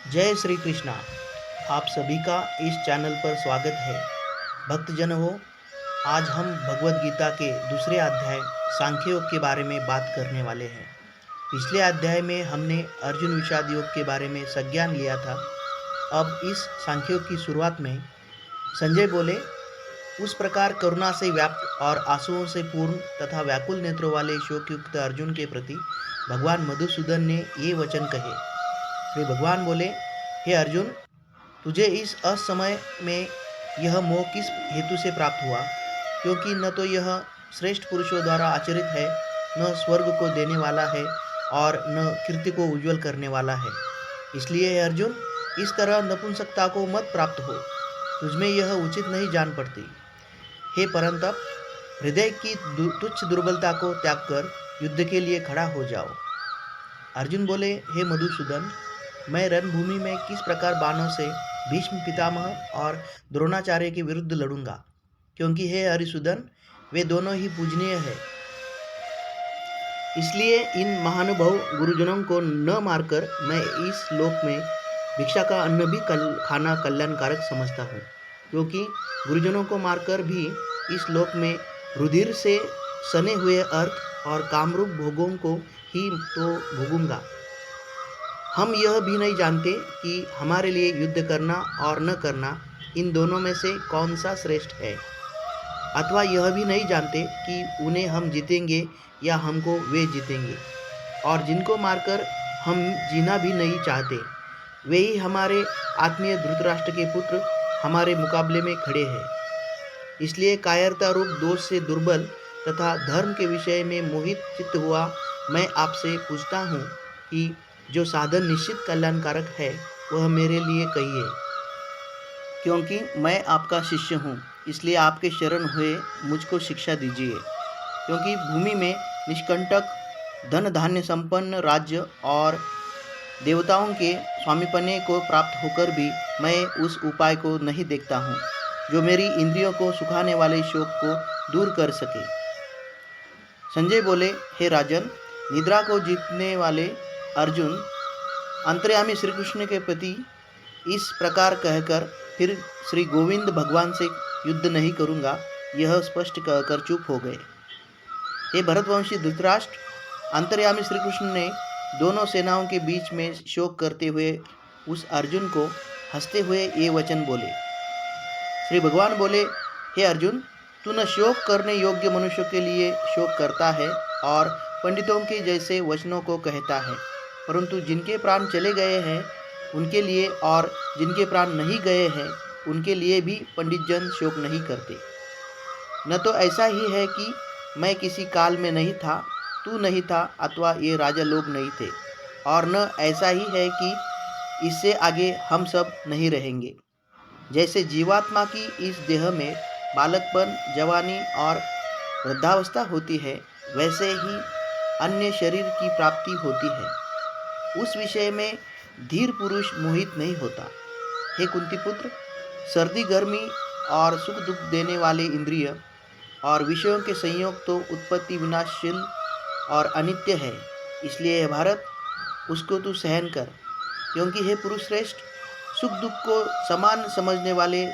जय श्री कृष्णा। आप सभी का इस चैनल पर स्वागत है। भक्तजन हो, आज हम भगवत गीता के दूसरे अध्याय सांख्य योग के बारे में बात करने वाले हैं। पिछले अध्याय में हमने अर्जुन विषाद योग के बारे में संज्ञान लिया था। अब इस सांख्य योग की शुरुआत में संजय बोले, उस प्रकार करुणा से व्याप्त और आंसुओं से पूर्ण तथा व्याकुल नेत्रों वाले शोकयुक्त अर्जुन के प्रति भगवान मधुसूदन ने ये वचन कहे। श्री भगवान बोले, हे अर्जुन, तुझे इस असमय में यह मोह किस हेतु से प्राप्त हुआ? क्योंकि न तो यह श्रेष्ठ पुरुषों द्वारा आचरित है, न स्वर्ग को देने वाला है और न कीर्ति को उज्जवल करने वाला है। इसलिए हे अर्जुन, इस तरह नपुंसकता को मत प्राप्त हो, तुझमें यह उचित नहीं जान पड़ती। हे परंतप, हृदय की तुच्छ दुर्बलता को त्याग कर युद्ध के लिए खड़ा हो जाओ। अर्जुन बोले, हे मधुसूदन, मैं रणभूमि में किस प्रकार बाणों से भीष्म पितामह और द्रोणाचार्य के विरुद्ध लड़ूंगा, क्योंकि हे हरिसूदन, वे दोनों ही पूजनीय हैं। इसलिए इन महानुभाव गुरुजनों को न मारकर मैं इस लोक में भिक्षा का अन्न भी खाना कल्याणकारक समझता हूँ, क्योंकि गुरुजनों को मारकर भी इस लोक में रुधिर से सने हुए अर्थ और कामरूप भोगों को ही तो भोगूंगा। हम यह भी नहीं जानते कि हमारे लिए युद्ध करना और न करना, इन दोनों में से कौन सा श्रेष्ठ है, अथवा यह भी नहीं जानते कि उन्हें हम जीतेंगे या हमको वे जीतेंगे। और जिनको मारकर हम जीना भी नहीं चाहते, वे ही हमारे आत्मीय धृतराष्ट्र के पुत्र हमारे मुकाबले में खड़े हैं। इसलिए कायरता रूप दोष से दुर्बल तथा धर्म के विषय में मोहित चित्त हुआ मैं आपसे पूछता हूँ कि जो साधन निश्चित कल्याणकारक है वह मेरे लिए कहिए, क्योंकि मैं आपका शिष्य हूँ। इसलिए आपके शरण हुए मुझको शिक्षा दीजिए, क्योंकि भूमि में निष्कंटक धन धान्य संपन्न राज्य और देवताओं के स्वामीपने को प्राप्त होकर भी मैं उस उपाय को नहीं देखता हूँ जो मेरी इंद्रियों को सुखाने वाले शोक को दूर कर सके। संजय बोले, हे राजन, निद्रा को जीतने वाले अर्जुन अंतर्यामी श्री कृष्ण के प्रति इस प्रकार कहकर फिर श्री गोविंद भगवान से युद्ध नहीं करूँगा, यह स्पष्ट कहकर चुप हो गए। हे भरतवंशी धृतराष्ट्र, अंतर्यामी श्री कृष्ण ने दोनों सेनाओं के बीच में शोक करते हुए उस अर्जुन को हंसते हुए ये वचन बोले। श्री भगवान बोले, हे अर्जुन, तू न शोक करने योग्य मनुष्य के लिए शोक करता है और पंडितों के जैसे वचनों को कहता है, परंतु जिनके प्राण चले गए हैं उनके लिए और जिनके प्राण नहीं गए हैं उनके लिए भी पंडितजन शोक नहीं करते। न तो ऐसा ही है कि मैं किसी काल में नहीं था, तू नहीं था, अथवा ये राजा लोग नहीं थे, और न ऐसा ही है कि इससे आगे हम सब नहीं रहेंगे। जैसे जीवात्मा की इस देह में बालकपन, जवानी और वृद्धावस्था होती है, वैसे ही अन्य शरीर की प्राप्ति होती है। उस विषय में धीर पुरुष मोहित नहीं होता। हे कुंती पुत्र, सर्दी गर्मी और सुख दुख देने वाले इंद्रिय और विषयों के संयोग तो उत्पत्ति विनाशशील और अनित्य है। इसलिए हे भारत, उसको तू सहन कर, क्योंकि हे पुरुष श्रेष्ठ, सुख दुख को समान समझने वाले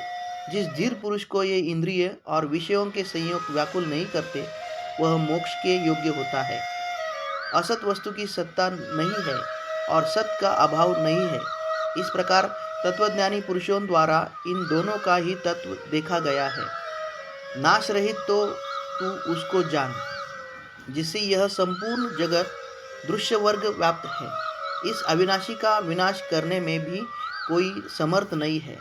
जिस धीर पुरुष को ये इंद्रिय और विषयों के संयोग व्याकुल नहीं करते, वह मोक्ष के योग्य होता है। असत वस्तु की सत्ता नहीं है और सत का अभाव नहीं है। इस प्रकार तत्वज्ञानी पुरुषों द्वारा इन दोनों का ही तत्व देखा गया है। नाश रहित तो तू उसको जान, जिससे यह संपूर्ण जगत दृश्य वर्ग व्याप्त है। इस अविनाशी का विनाश करने में भी कोई समर्थ नहीं है।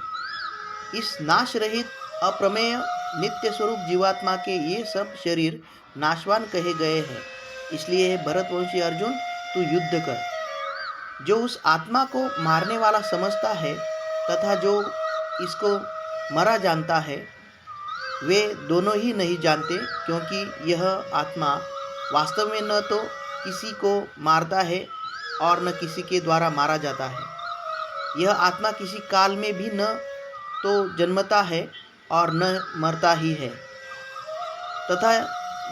इस नाश रहित अप्रमेय नित्य स्वरूप जीवात्मा के ये सब शरीर नाशवान कहे गए हैं। इसलिए भरतवंशी अर्जुन, तू युद्ध कर। जो उस आत्मा को मारने वाला समझता है तथा जो इसको मरा जानता है, वे दोनों ही नहीं जानते, क्योंकि यह आत्मा वास्तव में न तो किसी को मारता है और न किसी के द्वारा मारा जाता है। यह आत्मा किसी काल में भी न तो जन्मता है और न मरता ही है, तथा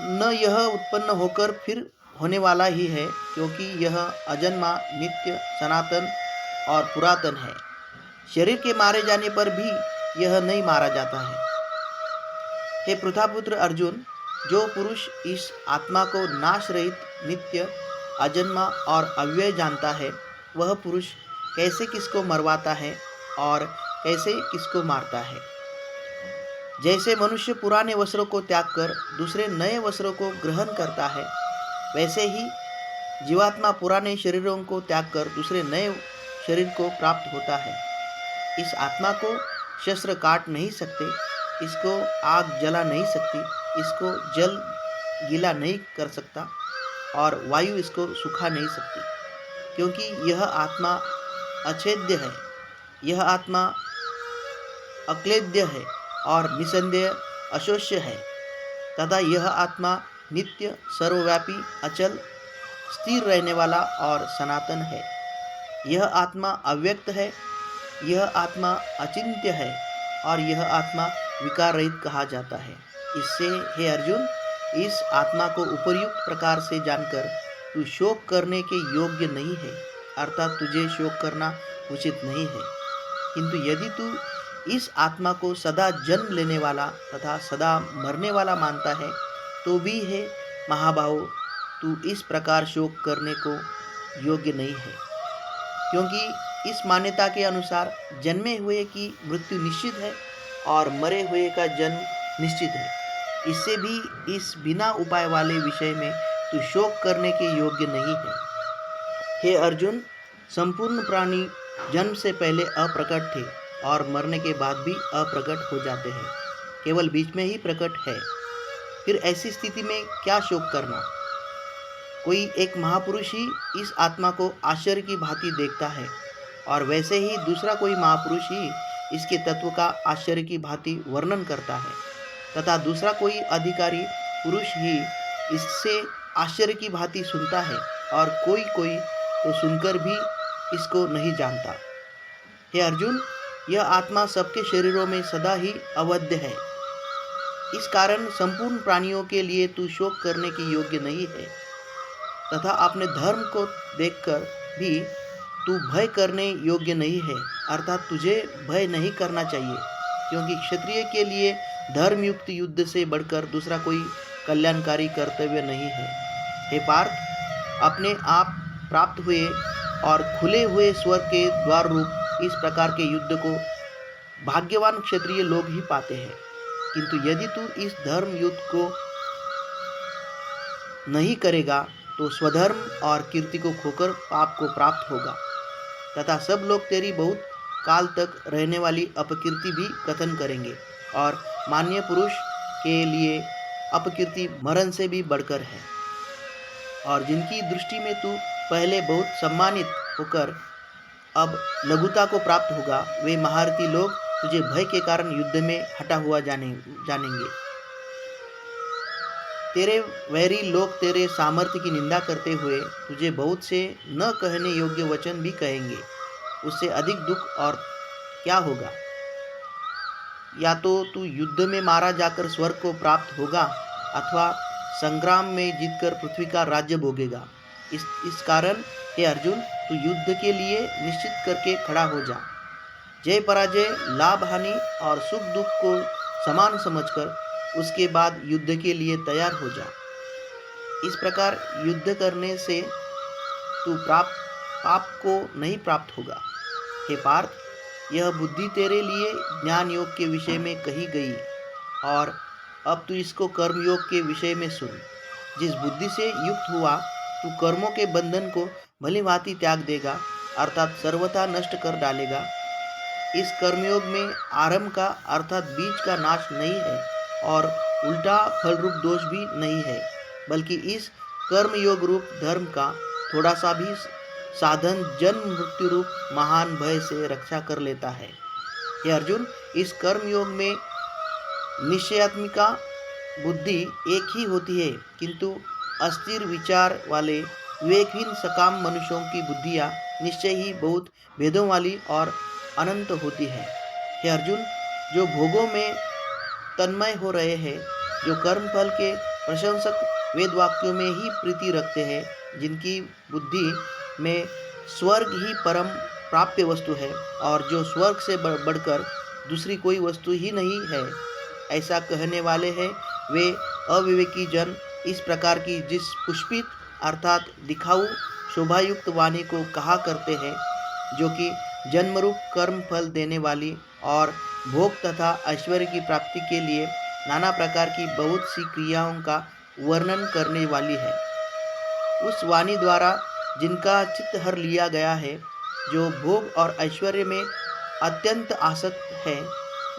न यह उत्पन्न होकर फिर होने वाला ही है, क्योंकि यह अजन्मा, नित्य, सनातन और पुरातन है। शरीर के मारे जाने पर भी यह नहीं मारा जाता है। हे पृथापुत्र अर्जुन, जो पुरुष इस आत्मा को नाश रहित, नित्य, अजन्मा और अव्यय जानता है, वह पुरुष कैसे किसको मरवाता है और कैसे किसको मारता है। जैसे मनुष्य पुराने वस्त्रों को त्याग कर दूसरे नए वस्त्रों को ग्रहण करता है, वैसे ही जीवात्मा पुराने शरीरों को त्याग कर दूसरे नए शरीर को प्राप्त होता है। इस आत्मा को शस्त्र काट नहीं सकते, इसको आग जला नहीं सकती, इसको जल गीला नहीं कर सकता और वायु इसको सुखा नहीं सकती, क्योंकि यह आत्मा अछेद्य है, यह आत्मा अक्लेद्य है और निसंदेह अशोष्य है तथा यह आत्मा नित्य, सर्वव्यापी, अचल, स्थिर रहने वाला और सनातन है। यह आत्मा अव्यक्त है, यह आत्मा अचिंत्य है और यह आत्मा विकार रहित कहा जाता है। इससे हे अर्जुन, इस आत्मा को उपर्युक्त प्रकार से जानकर तू शोक करने के योग्य नहीं है, अर्थात तुझे शोक करना उचित नहीं है। किंतु यदि तू इस आत्मा को सदा जन्म लेने वाला तथा सदा मरने वाला मानता है, तो भी हे महाबाहो, तू इस प्रकार शोक करने को योग्य नहीं है, क्योंकि इस मान्यता के अनुसार जन्मे हुए की मृत्यु निश्चित है और मरे हुए का जन्म निश्चित है। इससे भी इस बिना उपाय वाले विषय में तू शोक करने के योग्य नहीं है। हे अर्जुन, संपूर्ण प्राणी जन्म से पहले अप्रकट थे और मरने के बाद भी अप्रकट हो जाते हैं, केवल बीच में ही प्रकट है। फिर ऐसी स्थिति में क्या शोक करना। कोई एक महापुरुष ही इस आत्मा को आश्चर्य की भांति देखता है और वैसे ही दूसरा कोई महापुरुष ही इसके तत्व का आश्चर्य की भांति वर्णन करता है तथा दूसरा कोई अधिकारी पुरुष ही इससे आश्चर्य की भांति सुनता है और कोई कोई तो सुनकर भी इसको नहीं जानता। हे अर्जुन, यह आत्मा सबके शरीरों में सदा ही अवध्य है। इस कारण संपूर्ण प्राणियों के लिए तू शोक करने के योग्य नहीं है तथा अपने धर्म को देखकर भी तू भय करने योग्य नहीं है, अर्थात तुझे भय नहीं करना चाहिए, क्योंकि क्षत्रिय के लिए धर्मयुक्त युद्ध से बढ़कर दूसरा कोई कल्याणकारी कर्तव्य नहीं है। हे पार्थ, अपने आप प्राप्त हुए और खुले हुए स्वर्ग के द्वार रूप इस प्रकार के युद्ध को भाग्यवान क्षत्रिय लोग ही पाते हैं। किंतु यदि तू इस धर्म युद्ध को नहीं करेगा तो स्वधर्म और कीर्ति को खोकर पाप को प्राप्त होगा तथा सब लोग तेरी बहुत काल तक रहने वाली अपकीर्ति भी कथन करेंगे और मान्य पुरुष के लिए अपकीर्ति मरण से भी बढ़कर है। और जिनकी दृष्टि में तू पहले बहुत सम्मानित होकर अब लघुता को प्राप्त होगा, वे महारथी लोग तुझे भय के कारण युद्ध में हटा हुआ जानेंगे। तेरे वैरी लोग तेरे सामर्थ्य की निंदा करते हुए तुझे बहुत से न कहने योग्य वचन भी कहेंगे। उससे अधिक दुख और क्या होगा। या तो तू युद्ध में मारा जाकर स्वर्ग को प्राप्त होगा अथवा संग्राम में जीतकर पृथ्वी का राज्य भोगेगा। इस कारण हे अर्जुन, तू युद्ध के लिए निश्चित करके खड़ा हो जा। जय पराजय, लाभ हानि और सुख दुख को समान समझकर उसके बाद युद्ध के लिए तैयार हो जा। इस प्रकार युद्ध करने से तू पाप को नहीं प्राप्त होगा। हे पार्थ, यह बुद्धि तेरे लिए ज्ञान योग के विषय में कही गई और अब तू इसको कर्म योग के विषय में सुन। जिस बुद्धि से युक्त हुआ तू कर्मों के बंधन को भली भांति त्याग देगा, अर्थात सर्वथा नष्ट कर डालेगा। इस कर्मयोग में आरंभ का अर्थात बीज का नाश नहीं है और उल्टा फल रूप दोष भी नहीं है, बल्कि इस कर्मयोग रूप धर्म का थोड़ा सा भी साधन जन्म मृत्यु रूप महान भय से रक्षा कर लेता है। हे अर्जुन, इस कर्मयोग में निश्चयात्मिका बुद्धि एक ही होती है, किंतु अस्थिर विचार वाले विवेकहीन सकाम मनुष्यों की बुद्धियाँ निश्चय ही बहुत भेदों वाली और अनंत होती है। हे अर्जुन, जो भोगों में तन्मय हो रहे हैं, जो कर्मफल के प्रशंसक वेद वाक्यों में ही प्रीति रखते हैं, जिनकी बुद्धि में स्वर्ग ही परम प्राप्य वस्तु है और जो स्वर्ग से बढ़कर दूसरी कोई वस्तु ही नहीं है, ऐसा कहने वाले हैं वे अविवेकी जन इस प्रकार की जिस पुष्पित अर्थात दिखाऊ शोभायुक्त वाणी को कहा करते हैं, जो कि जन्मरूप कर्म फल देने वाली और भोग तथा ऐश्वर्य की प्राप्ति के लिए नाना प्रकार की बहुत सी क्रियाओं का वर्णन करने वाली है। उस वाणी द्वारा जिनका चित्त हर लिया गया है, जो भोग और ऐश्वर्य में अत्यंत आसक्त है,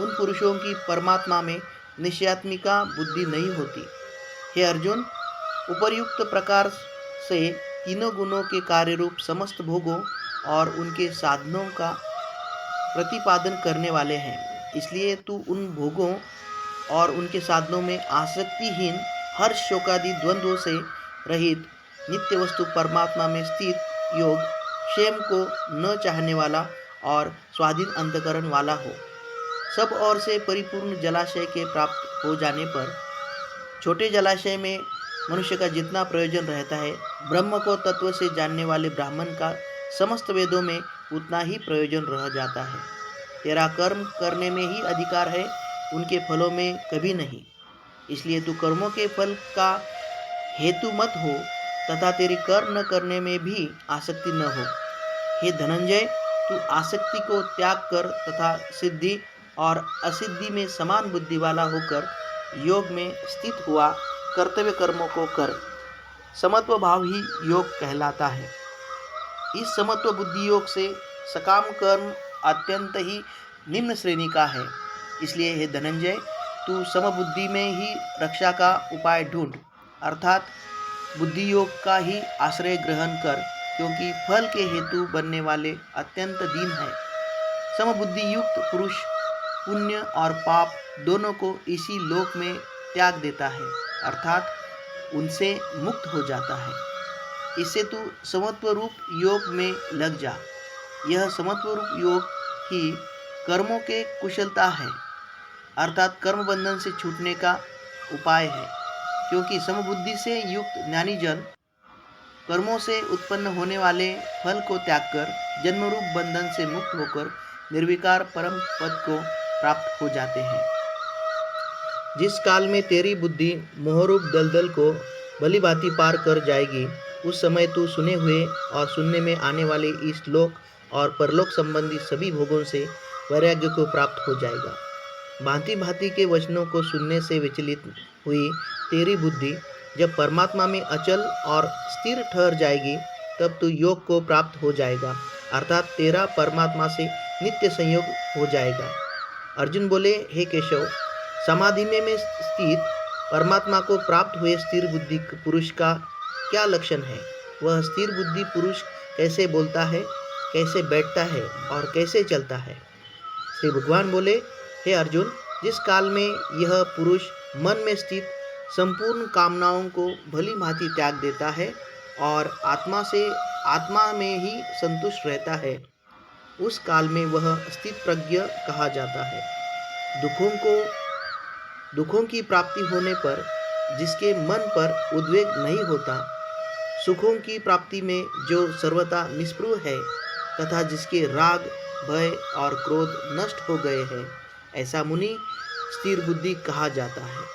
उन पुरुषों की परमात्मा में निश्चयात्मिका बुद्धि नहीं होती। हे अर्जुन, उपर्युक्त प्रकार से तीनों गुणों के कार्य रूप समस्त भोगों और उनके साधनों का प्रतिपादन करने वाले हैं। इसलिए तू उन भोगों और उनके साधनों में आसक्तिहीन हर्ष शोकादि द्वंद्वों से रहित नित्य वस्तु परमात्मा में स्थित योग क्षेम को न चाहने वाला और स्वाधीन अंतकरण वाला हो। सब ओर से परिपूर्ण जलाशय के प्राप्त हो जाने पर छोटे जलाशय में मनुष्य का जितना प्रयोजन रहता है, ब्रह्म को तत्व से जानने वाले ब्राह्मण का समस्त वेदों में उतना ही प्रयोजन रह जाता है। तेरा कर्म करने में ही अधिकार है, उनके फलों में कभी नहीं। इसलिए तू कर्मों के फल का हेतु मत हो तथा तेरी कर्म न करने में भी आसक्ति न हो। हे धनंजय, तू आसक्ति को त्याग कर तथा सिद्धि और असिद्धि में समान बुद्धि वाला होकर योग में स्थित हुआ कर्तव्य कर्मों को कर। समत्व भाव ही योग कहलाता है। इस समत्व बुद्धि योग से सकाम कर्म अत्यंत ही निम्न श्रेणी का है। इसलिए हे धनंजय, तू समबुद्धि में ही रक्षा का उपाय ढूंढ, अर्थात बुद्धि योग का ही आश्रय ग्रहण कर, क्योंकि फल के हेतु बनने वाले अत्यंत दीन है। समबुद्धि युक्त पुरुष पुण्य और पाप दोनों को इसी लोक में त्याग देता है, अर्थात उनसे मुक्त हो जाता है। इससे तू समत्व रूप योग में लग जा। यह समत्व रूप योग ही कर्मों के कुशलता है, अर्थात कर्म बंधन से छूटने का उपाय है। क्योंकि समबुद्धि से युक्त ज्ञानी जन कर्मों से उत्पन्न होने वाले फल को त्याग कर जन्मरूप बंधन से मुक्त होकर निर्विकार परम पद को प्राप्त हो जाते हैं। जिस काल में तेरी बुद्धि मोहरूप दलदल को भली भांति पार कर जाएगी, उस समय तू सुने हुए और सुनने में आने वाले इस लोक और परलोक संबंधी सभी भोगों से वैराग्य को प्राप्त हो जाएगा। भांति भांति के वचनों को सुनने से विचलित हुई तेरी बुद्धि जब परमात्मा में अचल और स्थिर ठहर जाएगी, तब तू योग को प्राप्त हो जाएगा, अर्थात तेरा परमात्मा से नित्य संयोग हो जाएगा। अर्जुन बोले, हे केशव, समाधि में स्थित परमात्मा को प्राप्त हुए स्थिर बुद्धि पुरुष का क्या लक्षण है? वह स्थिर बुद्धि पुरुष कैसे बोलता है, कैसे बैठता है और कैसे चलता है? श्री भगवान बोले, हे अर्जुन, जिस काल में यह पुरुष मन में स्थित संपूर्ण कामनाओं को भली भांति त्याग देता है और आत्मा में ही संतुष्ट रहता है, उस काल में वह स्थित प्रज्ञ कहा जाता है। दुखों की प्राप्ति होने पर जिसके मन पर उद्वेग नहीं होता, सुखों की प्राप्ति में जो सर्वथा निष्पृह है तथा जिसके राग, भय और क्रोध नष्ट हो गए हैं, ऐसा मुनि स्थिर बुद्धि कहा जाता है।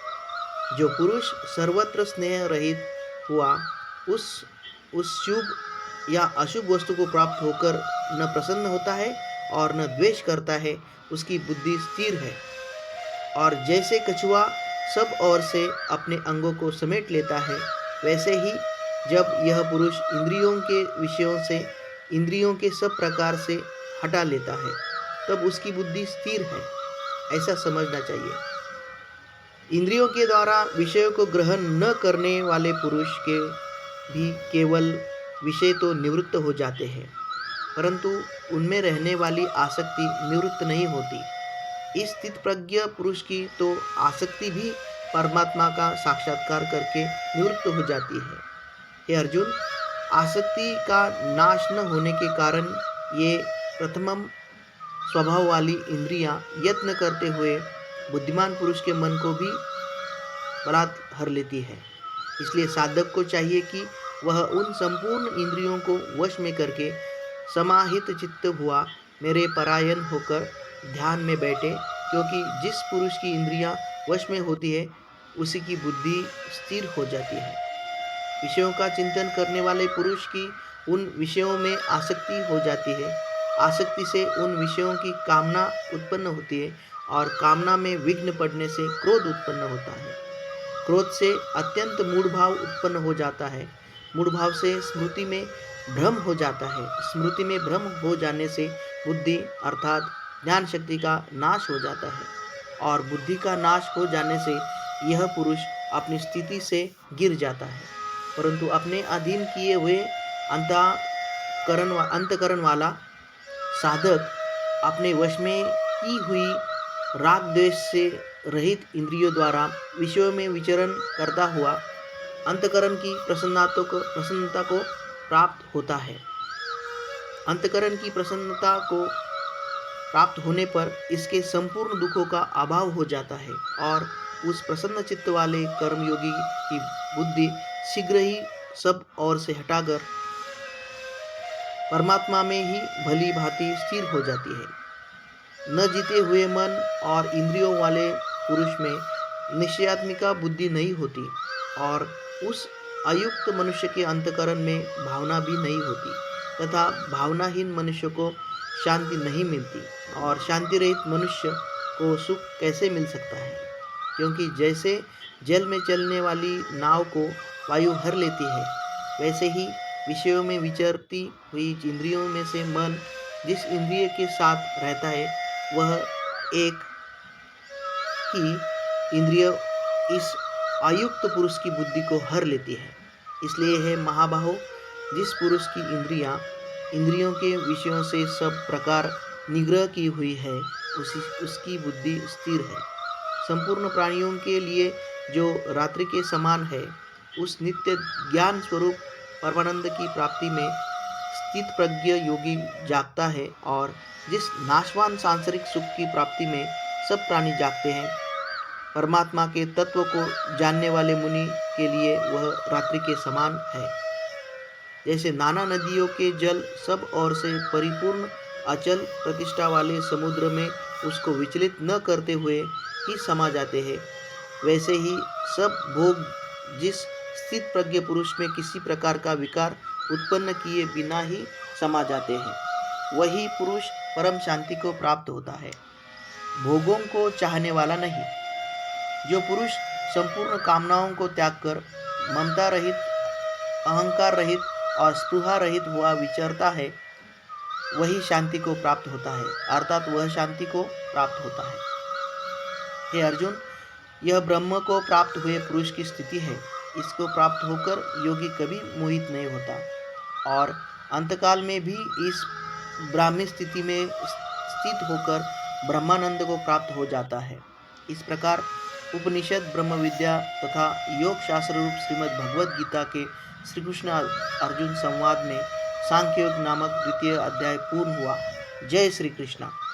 जो पुरुष सर्वत्र स्नेह रहित हुआ उस शुभ या अशुभ वस्तु को प्राप्त होकर न प्रसन्न होता है और न द्वेष करता है, उसकी बुद्धि स्थिर है। और जैसे कछुआ सब ओर से अपने अंगों को समेट लेता है, वैसे ही जब यह पुरुष इंद्रियों के विषयों से इंद्रियों के सब प्रकार से हटा लेता है, तब उसकी बुद्धि स्थिर है, ऐसा समझना चाहिए। इंद्रियों के द्वारा विषयों को ग्रहण न करने वाले पुरुष के भी केवल विषय तो निवृत्त हो जाते हैं, परंतु उनमें रहने वाली आसक्ति निवृत्त नहीं होती। इस स्थित प्रज्ञ पुरुष की तो आसक्ति भी परमात्मा का साक्षात्कार करके निवृत्त हो जाती है। हे अर्जुन, आसक्ति का नाश न होने के कारण ये प्रथमम स्वभाव वाली इंद्रियां यत्न करते हुए बुद्धिमान पुरुष के मन को भी बलात् हर लेती है। इसलिए साधक को चाहिए कि वह उन संपूर्ण इंद्रियों को वश में करके समाहित चित्त हुआ मेरे परायण होकर ध्यान में बैठे, क्योंकि जिस पुरुष की इंद्रियां वश में होती है उसी की बुद्धि स्थिर हो जाती है। विषयों का चिंतन करने वाले पुरुष की उन विषयों में आसक्ति हो जाती है। आसक्ति से उन विषयों की कामना उत्पन्न होती है और कामना में विघ्न पड़ने से क्रोध उत्पन्न होता है। क्रोध से अत्यंत मूढ़ भाव उत्पन्न हो जाता है। मूढ़ भाव से स्मृति में भ्रम हो जाता है। स्मृति में भ्रम हो जाने से बुद्धि अर्थात ज्ञान शक्ति का नाश हो जाता है और बुद्धि का नाश हो जाने से यह पुरुष अपनी स्थिति से गिर जाता है, परंतु अपने अधीन किए हुए अंतकरण वाला साधक अपने वश में की हुई राग द्वेष से रहित इंद्रियों द्वारा विषयों में विचरण करता हुआ अंतकरण की प्रसन्नता को प्राप्त होता है। अंतकरण की प्रसन्नता को प्राप्त होने पर इसके संपूर्ण दुखों का अभाव हो जाता है और उस प्रसन्न चित्त वाले कर्मयोगी की बुद्धि शीघ्र ही सब ओर से हटाकर परमात्मा में ही भली भांति स्थिर हो जाती है। न जीते हुए मन और इंद्रियों वाले पुरुष में निश्चयात्मिका बुद्धि नहीं होती और उस अयुक्त मनुष्य के अंतकरण में भावना भी नहीं होती तथा भावनाहीन मनुष्य को शांति नहीं मिलती और शांति रहित मनुष्य को सुख कैसे मिल सकता है, क्योंकि जैसे जल में चलने वाली नाव को वायु भर लेती है, वैसे ही विषयों में विचरती हुई इंद्रियों में से मन जिस इंद्रिय के साथ रहता है वह एक ही इंद्रिय इस अयुक्त पुरुष की बुद्धि को हर लेती है। इसलिए है महाबाहो, जिस पुरुष की इंद्रियों के विषयों से सब प्रकार निग्रह की हुई है उसकी बुद्धि स्थिर है। संपूर्ण प्राणियों के लिए जो रात्रि के समान है, उस नित्य ज्ञान स्वरूप परमानंद की प्राप्ति में स्थित प्रज्ञ योगी जागता है और जिस नाशवान सांसारिक सुख की प्राप्ति में सब प्राणी जागते हैं, परमात्मा के तत्व को जानने वाले मुनि के लिए वह रात्रि के समान है। जैसे नाना नदियों के जल सब ओर से परिपूर्ण अचल प्रतिष्ठा वाले समुद्र में उसको विचलित न करते हुए ही समा जाते हैं, वैसे ही सब भोग जिस स्थित प्रज्ञ पुरुष में किसी प्रकार का विकार उत्पन्न किए बिना ही समा जाते हैं, वही पुरुष परम शांति को प्राप्त होता है, भोगों को चाहने वाला नहीं। जो पुरुष संपूर्ण कामनाओं को त्याग कर ममता रहित, अहंकार रहित और स्पृहा रहित हुआ विचरता है, वही शांति को प्राप्त होता है, अर्थात वह शांति को प्राप्त होता है। हे अर्जुन, यह ब्रह्म को प्राप्त हुए पुरुष की स्थिति है। इसको प्राप्त होकर योगी कभी मोहित नहीं होता और अंतकाल में भी इस ब्राह्मी स्थिति में स्थित होकर ब्रह्मानंद को प्राप्त हो जाता है। इस प्रकार उपनिषद, ब्रह्म विद्या तथा योग शास्त्र रूप श्रीमद् भगवद गीता के श्री कृष्ण अर्जुन संवाद में सांख्य योग नामक द्वितीय अध्याय पूर्ण हुआ। जय श्री कृष्ण।